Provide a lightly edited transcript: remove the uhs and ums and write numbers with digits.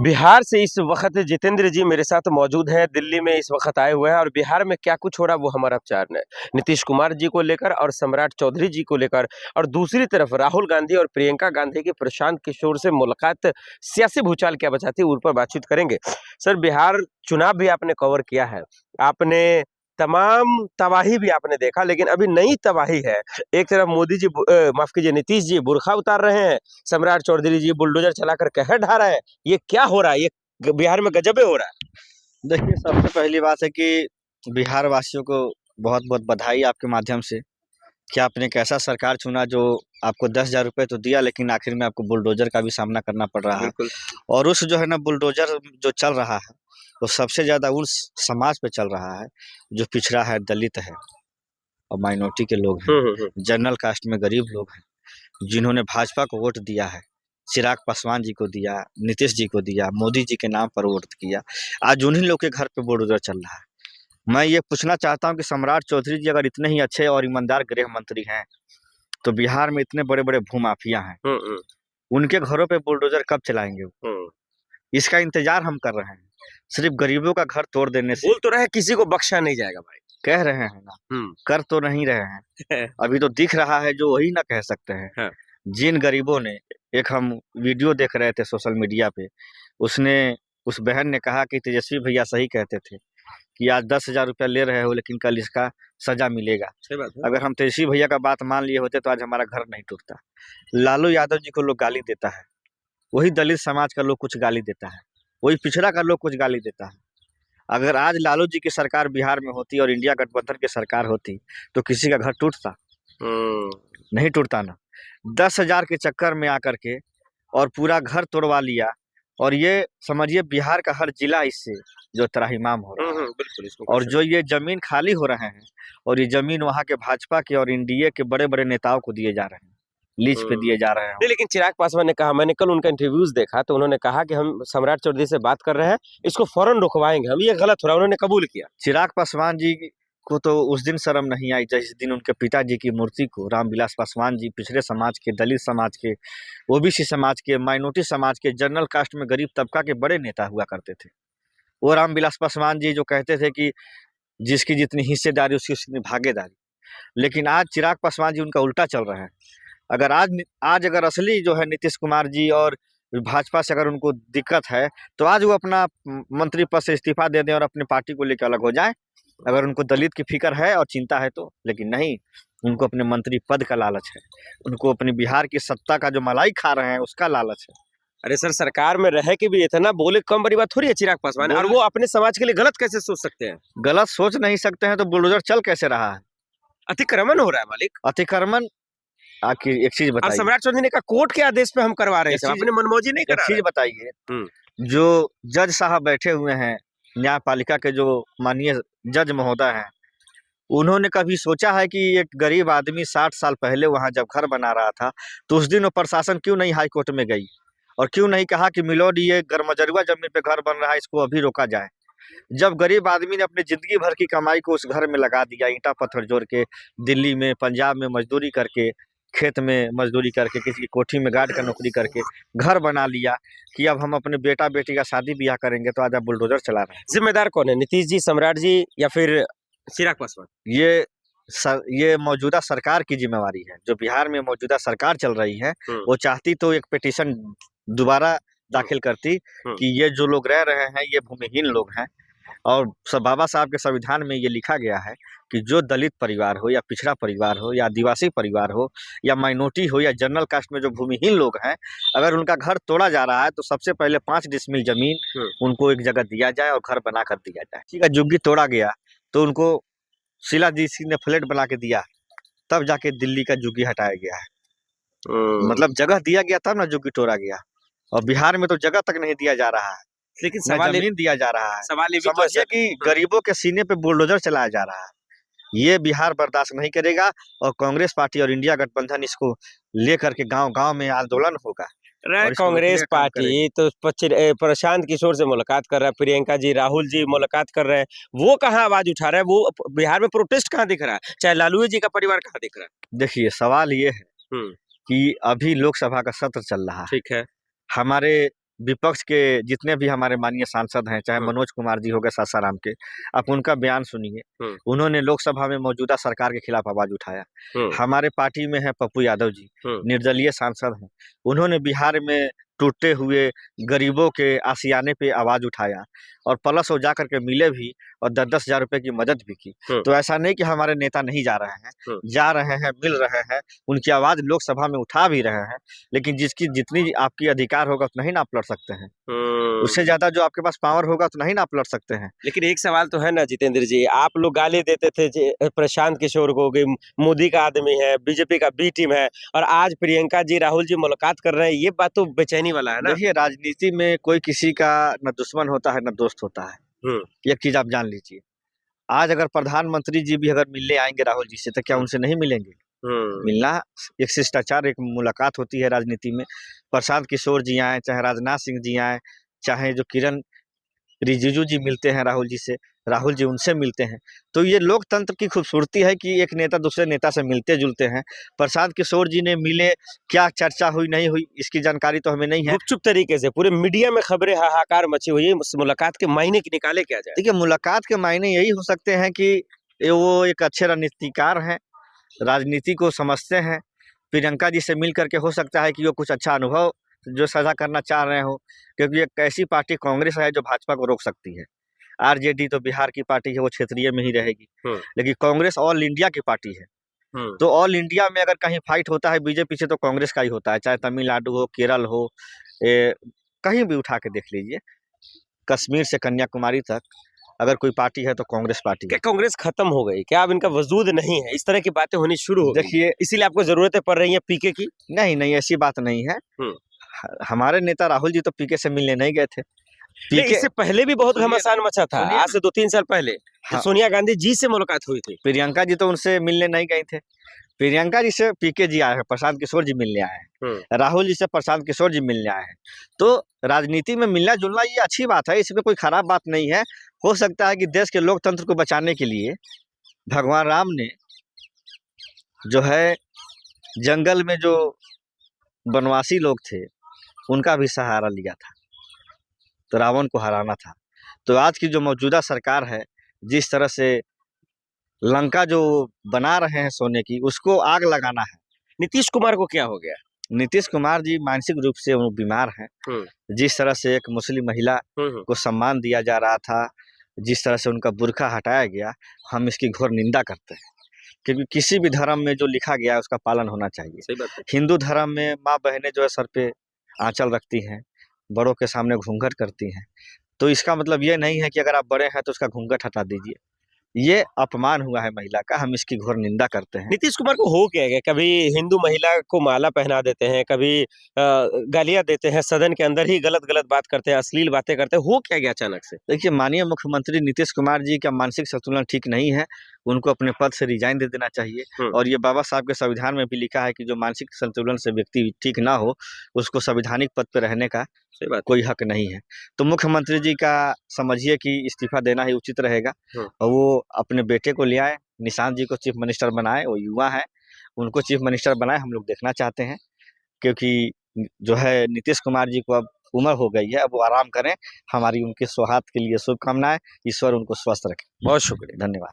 बिहार से इस वक्त जितेंद्र जी मेरे साथ मौजूद हैं। दिल्ली में इस वक्त आए हुए हैं और बिहार में क्या कुछ हो रहा है वो हमारा विचार है नीतीश कुमार जी को लेकर और सम्राट चौधरी जी को लेकर। और दूसरी तरफ राहुल गांधी और प्रियंका गांधी की प्रशांत किशोर से मुलाकात सियासी भूचाल क्या बचाती है उन पर बातचीत करेंगे। सर, बिहार चुनाव भी आपने कवर किया है, आपने तमाम तबाही भी आपने देखा, लेकिन अभी नई तबाही है। एक तरफ मोदी जी माफ कीजिए नीतीश जी बुर्खा उतार रहे हैं, सम्राट चौधरी जी बुलडोजर चलाकर कहर ढा रहे हैं। ये क्या हो रहा है? ये बिहार में गजबे हो रहा है। देखिए, सबसे पहली बात है कि बिहार वासियों को बहुत बहुत बधाई आपके माध्यम से कि आपने एक ऐसा सरकार चुना जो आपको 10,000 रुपये तो दिया, लेकिन आखिर में आपको बुलडोजर का भी सामना करना पड़ रहा है। बिल्कुल। और उस जो है ना बुलडोजर जो चल रहा है वो सबसे ज़्यादा उस समाज पे चल रहा है जो पिछड़ा है, दलित है और माइनॉरिटी के लोग हैं, जनरल कास्ट में गरीब लोग हैं, जिन्होंने भाजपा को वोट दिया है, चिराग पासवान जी को दिया, नीतीश जी को दिया, मोदी जी के नाम पर वोट किया। आज उन्हीं लोग के घर पे बुलडोजर चल रहा है। मैं ये पूछना चाहता हूँ कि सम्राट चौधरी जी अगर इतने ही अच्छे और ईमानदार गृह मंत्री हैं, तो बिहार में इतने बड़े बड़े भूमाफिया हैं, उनके घरों पे बुलडोजर कब चलाएंगे वो? इसका इंतजार हम कर रहे हैं। सिर्फ गरीबों का घर तोड़ देने से बोल तो रहे किसी को बख्शा नहीं जाएगा भाई। कह रहे हैं ना, कर तो नहीं रहे हैं। अभी तो दिख रहा है जो वही ना कह सकते हैं। हाँ। जिन गरीबों ने, एक हम वीडियो देख रहे थे सोशल मीडिया पे, उसने उस बहन ने कहा कि तेजस्वी भैया सही कहते थे कि आज 10,000 रुपया ले रहे हो, लेकिन कल इसका सजा मिलेगा। सही बात है। अगर हम तेजस्वी भैया का बात मान लिए होते तो आज हमारा घर नहीं टूटता। लालू यादव जी को लोग गाली देता है, वही दलित समाज का लोग कुछ गाली देता है, वही पिछड़ा का लोग कुछ गाली देता है। अगर आज लालू जी की सरकार बिहार में होती और इंडिया गठबंधन की सरकार होती तो किसी का घर टूटता? नहीं टूटता ना। 10,000 के चक्कर में आकर के और पूरा घर तोड़वा लिया। और ये समझिए बिहार का हर जिला इससे जो त्राहिमाम हो रहा है। बिल्कुल। और जो ये जमीन खाली हो रहे हैं, और ये जमीन वहाँ के भाजपा के और एनडीए के बड़े बड़े नेताओं को दिए जा रहे हैं, लीज पे दिए जा रहे हैं। नहीं, लेकिन चिराग पासवान ने कहा, मैंने कल उनका इंटरव्यूज देखा तो उन्होंने कहा कि हम सम्राट चौधरी से बात कर रहे हैं, इसको फौरन रुकवाएंगे हम, ये गलत हो रहा है। उन्होंने कबूल किया। चिराग पासवान जी को तो उस दिन शर्म नहीं आई जिस दिन उनके पिताजी की मूर्ति को रामविलास पासवान जी, पिछड़े समाज के, दलित समाज के, ओबीसी समाज के, माइनॉरिटी समाज के, जनरल कास्ट में गरीब तबका के बड़े नेता हुआ करते थे। वो रामविलास पासवान जी जो कहते थे कि जिसकी जितनी हिस्सेदारी उसकी उतनी भागीदारी। लेकिन आज चिराग पासवान जी उनका उल्टा चल रहा है। अगर आज अगर असली जो है नीतीश कुमार जी और भाजपा से अगर उनको दिक्कत है तो आज वो अपना मंत्री पद से इस्तीफा दे दें और अपनी पार्टी को लेकर अलग हो जाए, अगर उनको दलित की फिक्र है और चिंता है तो। लेकिन नहीं, उनको अपने मंत्री पद का लालच है, उनको अपनी बिहार की सत्ता का जो मलाई खा रहे हैं उसका लालच है। अरे सर, सरकार में रह के भी इतना बोले कम बड़ी बात थोड़ी है चिराग पासवान, और वो अपने समाज के लिए गलत कैसे सोच सकते हैं? गलत सोच नहीं सकते हैं तो बुलडोजर चल कैसे रहा है? अतिक्रमण हो रहा है मालिक। अतिक्रमण आखिर एक चीज बताइए। सम्राट चौधरी ने कहा कोर्ट के आदेश पे हम करवा रहे हैं, अपने मनमौजी नहीं करा रहे। चीज बताइए, जो जज साहब बैठे हुए हैं न्यायपालिका के, जो माननीय जज महोदय हैं, उन्होंने कभी सोचा है कि एक गरीब आदमी 60 साल पहले वहां जब घर बना रहा था तो उस दिन वो प्रशासन क्यों नहीं हाई कोर्ट में गई और क्यों नहीं कहा कि मिलोड ये गरमजरुआ जमीन पे घर बन रहा है, इसको अभी रोका जाए? जब गरीब आदमी ने अपनी जिंदगी भर की कमाई को उस घर में लगा दिया, ईंटा पत्थर जोड़ के, दिल्ली में, पंजाब में मजदूरी करके, खेत में मजदूरी करके, किसी की कोठी में गार्ड का नौकरी करके घर बना लिया कि अब हम अपने बेटा बेटी का शादी ब्याह करेंगे, तो आज आप बुलडोजर चला रहे हैं। जिम्मेदार कौन है, नीतीश जी, सम्राट जी या फिर चिराग पासवान? ये मौजूदा सरकार की जिम्मेवारी है। जो बिहार में मौजूदा सरकार चल रही है वो चाहती तो एक पिटीशन दोबारा दाखिल करती कि ये जो लोग रह रहे हैं ये भूमिहीन लोग हैं। और बाबा साहब के संविधान में ये लिखा गया है कि जो दलित परिवार हो या पिछड़ा परिवार हो या आदिवासी परिवार हो या माइनॉरिटी हो या जनरल कास्ट में जो भूमिहीन लोग हैं, अगर उनका घर तोड़ा जा रहा है तो सबसे पहले 5 डिसमिल जमीन उनको एक जगह दिया जाए और घर बना कर दिया जाए। ठीक है, झुग्गी तोड़ा गया तो उनको शिलाजीत ने फ्लैट बना के दिया, तब जाके दिल्ली का झुग्गी हटाया गया है। मतलब जगह दिया गया तब ना झुग्गी तोड़ा गया। और बिहार में तो जगह तक नहीं दिया जा रहा है, लेकिन सवाल जमीन दिया जा रहा है। सवाल ये समझिए कि गरीबों के सीने पे बुलडोजर चलाया जा रहा है। ये बिहार बर्दाश्त नहीं करेगा और कांग्रेस पार्टी और इंडिया गठबंधन इसको लेकर के गांव-गांव में आंदोलन होगा। कांग्रेस पार्टी तो प्रशांत किशोर से मुलाकात कर रहा है, प्रियंका जी, राहुल जी मुलाकात कर रहे हैं, वो कहाँ आवाज उठा रहे हैं? वो बिहार में प्रोटेस्ट कहाँ दिख रहा है? चाहे लालू जी का परिवार कहाँ दिख रहा है? देखिए, सवाल ये है कि अभी लोकसभा का सत्र चल रहा है। ठीक है। हमारे विपक्ष के जितने भी हमारे माननीय सांसद हैं, चाहे मनोज कुमार जी हो गए सासाराम के, आप उनका बयान सुनिए। उन्होंने लोकसभा में मौजूदा सरकार के खिलाफ आवाज उठाया। हमारे पार्टी में है पप्पू यादव जी, निर्दलीय सांसद हैं, उन्होंने बिहार में टूटे हुए गरीबों के आशियाने पे आवाज उठाया और प्लस वो जा करके मिले भी और 10-10 हजार रुपए की मदद भी की। तो ऐसा नहीं कि हमारे नेता नहीं जा रहे हैं, जा रहे हैं, मिल रहे हैं, उनकी आवाज लोकसभा में उठा भी रहे हैं, लेकिन जिसकी जितनी आपकी अधिकार होगा उतना ही ना आप लड़ सकते हैं। उससे ज्यादा जो आपके पास पावर होगा उतना ही ना आप लड़ सकते हैं। लेकिन एक सवाल तो है ना जितेंद्र जी, आप लोग गाली देते थे प्रशांत किशोर को कि मोदी का आदमी है, बीजेपी का बी टीम है, और आज प्रियंका जी राहुल जी मुलाकात कर रहे हैं, ये बात तो बेचैनी वाला है ना। देखिए, राजनीति में कोई किसी का न दुश्मन होता है न दोस्त होता है, एक चीज आप जान लीजिए। आज अगर प्रधानमंत्री जी भी अगर मिलने आएंगे राहुल जी से, तो क्या उनसे नहीं मिलेंगे? मिलना एक शिष्टाचार, एक मुलाकात होती है राजनीति में। प्रशांत किशोर जी आए, चाहे राजनाथ सिंह जी आए, चाहे जो किरण रिजिजू जी मिलते हैं राहुल जी से, राहुल जी उनसे मिलते हैं। तो ये लोकतंत्र की खूबसूरती है कि एक नेता दूसरे नेता से मिलते जुलते हैं। प्रशांत किशोर जी ने मिले, क्या चर्चा हुई नहीं हुई इसकी जानकारी तो हमें नहीं है। गुपचुप तरीके से पूरे मीडिया में खबरें हाहाकार मची हुई है, मुलाकात के मायने की निकाले क्या जाए? देखिए, मुलाकात के मायने यही हो सकते हैं कि वो एक अच्छे रणनीतिकार हैं, राजनीति को समझते हैं। प्रियंका जी से मिल करके हो सकता है कि वो कुछ अच्छा अनुभव जो साझा करना चाह रहे हो, क्योंकि एक ऐसी पार्टी कांग्रेस है जो भाजपा को रोक सकती है। आरजेडी तो बिहार की पार्टी है, वो क्षेत्रीय में ही रहेगी, लेकिन कांग्रेस ऑल इंडिया की पार्टी है। तो ऑल इंडिया में अगर कहीं फाइट होता है बीजेपी से, तो कांग्रेस का ही होता है, चाहे तमिलनाडु हो, केरल हो, कहीं भी उठा के देख लीजिए, कश्मीर से कन्याकुमारी तक अगर कोई पार्टी है तो कांग्रेस पार्टी है। क्या कांग्रेस खत्म हो गई? क्या अब इनका वजूद नहीं है? इस तरह की बातें होनी शुरू हो गई। देखिए, इसीलिए आपको जरूरतें पड़ रही है पीके की? नहीं, ऐसी बात नहीं है। हमारे नेता राहुल जी तो पीके से मिलने नहीं गए थे। इससे पहले भी बहुत घमासान मचा था, आज से 2-3 साल पहले। हाँ। सोनिया गांधी जी से मुलाकात हुई थी। प्रियंका जी तो उनसे मिलने नहीं गए थे। प्रियंका जी से पीके जी आए हैं, प्रशांत किशोर जी मिलने आए हैं, राहुल जी से प्रशांत किशोर जी मिलने आए हैं। तो राजनीति में मिलना जुलना ये अच्छी बात है, इसमें कोई खराब बात नहीं है। हो सकता है कि देश के लोकतंत्र को बचाने के लिए भगवान राम ने जो है जंगल में जो वनवासी लोग थे उनका भी सहारा लिया था, तो रावण को हराना था। तो आज की जो मौजूदा सरकार है, जिस तरह से लंका जो बना रहे हैं सोने की, उसको आग लगाना है। नीतीश कुमार को क्या हो गया? नीतीश कुमार जी मानसिक रूप से वो बीमार हैं। जिस तरह से एक मुस्लिम महिला को सम्मान दिया जा रहा था, जिस तरह से उनका बुर्का हटाया गया, हम इसकी घोर निंदा करते हैं, क्योंकि किसी भी धर्म में जो लिखा गया है उसका पालन होना चाहिए। सही बात है। हिंदू धर्म में माँ बहनें जो है सर पे आंचल रखती हैं, बड़ों के सामने घूंघट करती हैं, तो इसका मतलब ये नहीं है कि अगर आप बड़े हैं तो उसका घूंघट हटा दीजिए। ये अपमान हुआ है महिला का, हम इसकी घोर निंदा करते हैं। नीतीश कुमार को हो क्या गया? कभी हिंदू महिला को माला पहना देते हैं, कभी गालियां देते हैं, सदन के अंदर ही गलत गलत बात करते हैं, अश्लील बातें करते हैं, हो क्या गया अचानक से? देखिए, माननीय मुख्यमंत्री नीतीश कुमार जी का मानसिक संतुलन ठीक नहीं है, उनको अपने पद से रिजाइन दे देना चाहिए। और ये बाबा साहब के संविधान में भी लिखा है कि जो मानसिक संतुलन से व्यक्ति ठीक ना हो, उसको संवैधानिक पद पर रहने का कोई हक नहीं है। तो मुख्यमंत्री जी का समझिए कि इस्तीफा देना ही उचित रहेगा, और वो अपने बेटे को ले आए, निशांत जी को चीफ मिनिस्टर बनाए, वो युवा है, उनको चीफ मिनिस्टर बनाए, हम लोग देखना चाहते हैं। क्योंकि जो है नीतीश कुमार जी को अब उम्र हो गई है, अब वो आराम करें। हमारी उनके स्वास्थ्य के लिए शुभकामनाएं, ईश्वर उनको स्वस्थ रखे। बहुत शुक्रिया, धन्यवाद।